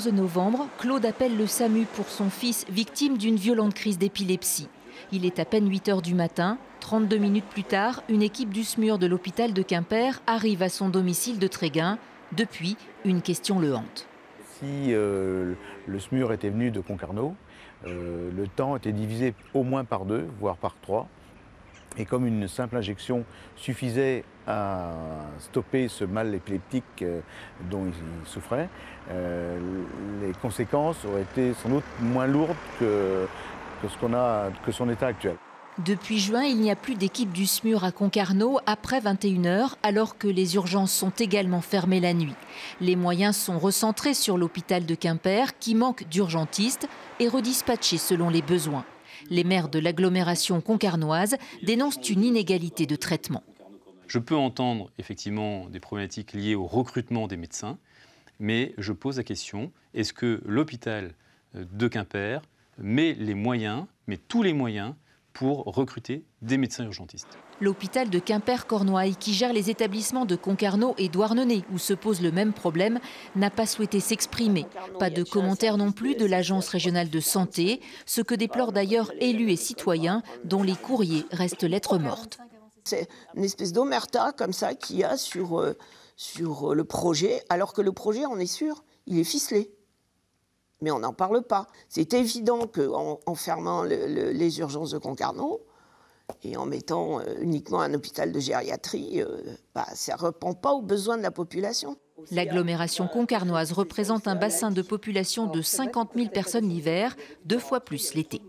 11 novembre, Claude appelle le SAMU pour son fils victime d'une violente crise d'épilepsie. Il est à peine 8 h du matin. 32 minutes plus tard, une équipe du SMUR de l'hôpital de Quimper arrive à son domicile de Tréguin. Depuis, une question le hante. Si le SMUR était venu de Concarneau, le temps était divisé au moins par 2, voire par 3. Et comme une simple injection suffisait à stopper ce mal épileptique dont il souffrait, les conséquences auraient été sans doute moins lourdes que son état actuel. Depuis juin, il n'y a plus d'équipe du SMUR à Concarneau après 21 h, alors que les urgences sont également fermées la nuit. Les moyens sont recentrés sur l'hôpital de Quimper, qui manque d'urgentistes et redispatchés selon les besoins. Les maires de l'agglomération concarnoise dénoncent une inégalité de traitement. Je peux entendre effectivement des problématiques liées au recrutement des médecins, mais je pose la question, est-ce que l'hôpital de Quimper met tous les moyens pour recruter des médecins urgentistes? L'hôpital de Quimper-Cornouailles, qui gère les établissements de Concarneau et Douarnenez, où se pose le même problème, n'a pas souhaité s'exprimer. Pas de commentaire non plus de l'Agence régionale de santé, ce que déplorent d'ailleurs élus et citoyens, dont les courriers restent lettres mortes. C'est une espèce d'omerta comme ça qu'il y a sur le projet, alors que le projet, on est sûr, il est ficelé. Mais on n'en parle pas. C'est évident qu'en fermant les urgences de Concarneau et en mettant uniquement un hôpital de gériatrie, ça ne répond pas aux besoins de la population. L'agglomération concarnoise représente un bassin de population de 50 000 personnes l'hiver, 2 fois plus l'été.